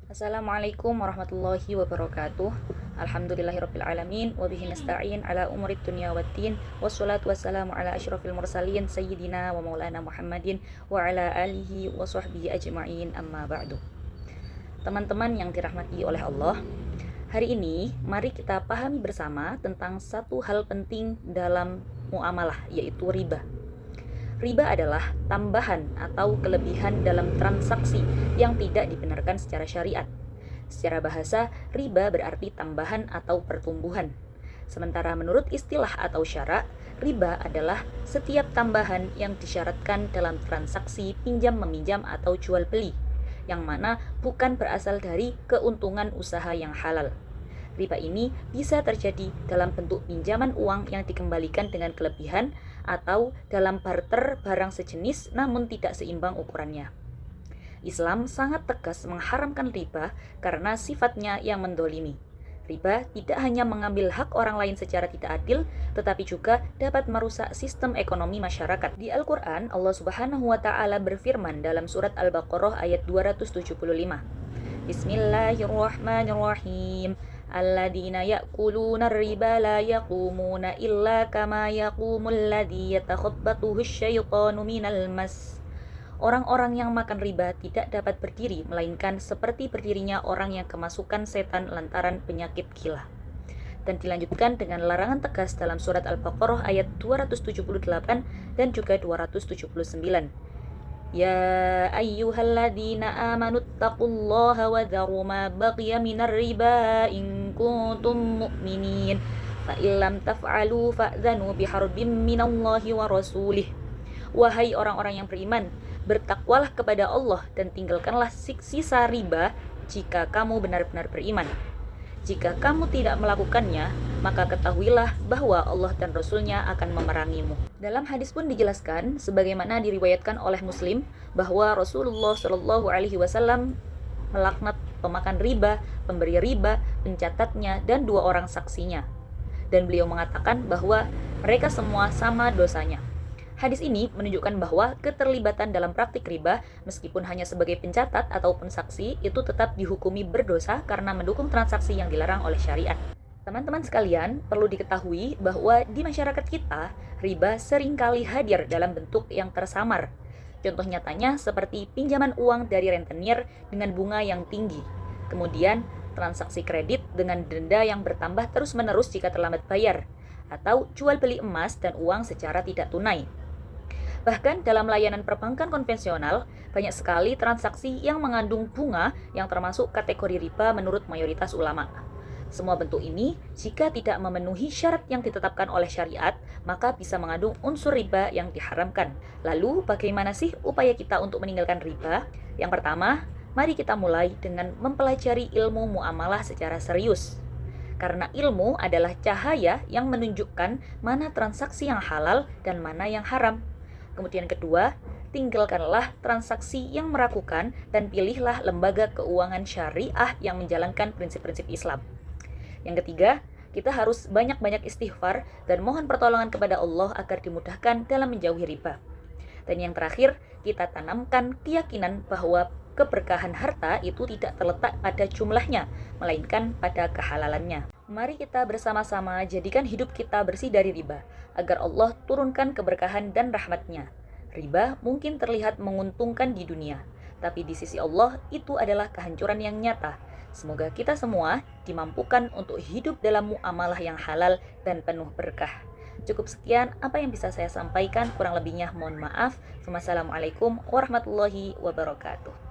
Assalamualaikum warahmatullahi wabarakatuh. Alhamdulillahirabbil alamin wa bihi nasta'in ala umurid dunya waddin wassalatu wassalamu ala asyrafil mursalin sayyidina wa maulana Muhammadin wa ala alihi wa sahbihi ajma'in amma ba'du. Teman-teman yang dirahmati oleh Allah, hari ini mari kita pahami bersama tentang satu hal penting dalam muamalah, yaitu riba. Riba adalah tambahan atau kelebihan dalam transaksi yang tidak dibenarkan secara syariat. Secara bahasa, riba berarti tambahan atau pertumbuhan. Sementara menurut istilah atau syara, riba adalah setiap tambahan yang disyaratkan dalam transaksi pinjam-meminjam atau jual beli, yang mana bukan berasal dari keuntungan usaha yang halal. Riba ini bisa terjadi dalam bentuk pinjaman uang yang dikembalikan dengan kelebihan atau dalam barter barang sejenis namun tidak seimbang ukurannya. Islam sangat tegas mengharamkan riba karena sifatnya yang mendolimi. Riba tidak hanya mengambil hak orang lain secara tidak adil, tetapi juga dapat merusak sistem ekonomi masyarakat. Di Al-Quran, Allah Subhanahu wa Ta'ala berfirman dalam surat Al-Baqarah ayat 275. Bismillahirrahmanirrahim. Alladzina ya'kuluna riba la yaqumuna illa kama yaqumul ladzi yatakhabbathu asyaitanu minal mas. Orang-orang yang makan riba tidak dapat berdiri melainkan seperti berdirinya orang yang kemasukan setan lantaran penyakit gila. Dan dilanjutkan dengan larangan tegas dalam surat Al-Baqarah ayat 278 dan juga 279. Ya ayyuhalladzina amanu taqullaha wa dharu ma baqiya minar riba in kuntum mu'minin fa illam taf'alu fa'dhanu biharbin minallahi wa rasulih. Wahai orang-orang yang beriman, bertakwalah kepada Allah dan tinggalkanlah sisa riba jika kamu benar-benar beriman. Jika kamu tidak melakukannya, maka ketahuilah bahwa Allah dan Rasul-Nya akan memerangimu. Dalam hadis pun dijelaskan, sebagaimana diriwayatkan oleh Muslim, bahwa Rasulullah Shallallahu Alaihi Wasallam melaknat pemakan riba, pemberi riba, pencatatnya, dan 2 orang saksinya. Dan beliau mengatakan bahwa mereka semua sama dosanya. Hadis ini menunjukkan bahwa keterlibatan dalam praktik riba, meskipun hanya sebagai pencatat ataupun saksi, itu tetap dihukumi berdosa karena mendukung transaksi yang dilarang oleh syariat. Teman-teman sekalian, perlu diketahui bahwa di masyarakat kita, riba seringkali hadir dalam bentuk yang tersamar. Contoh nyatanya seperti pinjaman uang dari rentenir dengan bunga yang tinggi. Kemudian, transaksi kredit dengan denda yang bertambah terus-menerus jika terlambat bayar. Atau jual beli emas dan uang secara tidak tunai. Bahkan dalam layanan perbankan konvensional, banyak sekali transaksi yang mengandung bunga yang termasuk kategori riba menurut mayoritas ulama. Semua bentuk ini, jika tidak memenuhi syarat yang ditetapkan oleh syariat, maka bisa mengandung unsur riba yang diharamkan. Lalu, bagaimana sih upaya kita untuk meninggalkan riba? Yang pertama, mari kita mulai dengan mempelajari ilmu muamalah secara serius. Karena ilmu adalah cahaya yang menunjukkan mana transaksi yang halal dan mana yang haram. Kemudian kedua, tinggalkanlah transaksi yang meragukan dan pilihlah lembaga keuangan syariah yang menjalankan prinsip-prinsip Islam. Yang ketiga, kita harus banyak-banyak istighfar dan mohon pertolongan kepada Allah agar dimudahkan dalam menjauhi riba. Dan yang terakhir, kita tanamkan keyakinan bahwa keberkahan harta itu tidak terletak pada jumlahnya, melainkan pada kehalalannya. Mari kita bersama-sama jadikan hidup kita bersih dari riba, agar Allah turunkan keberkahan dan rahmat-Nya. Riba mungkin terlihat menguntungkan di dunia, tapi di sisi Allah itu adalah kehancuran yang nyata. Semoga kita semua dimampukan untuk hidup dalam muamalah yang halal dan penuh berkah. Cukup sekian apa yang bisa saya sampaikan, kurang lebihnya mohon maaf. Wassalamualaikum warahmatullahi wabarakatuh.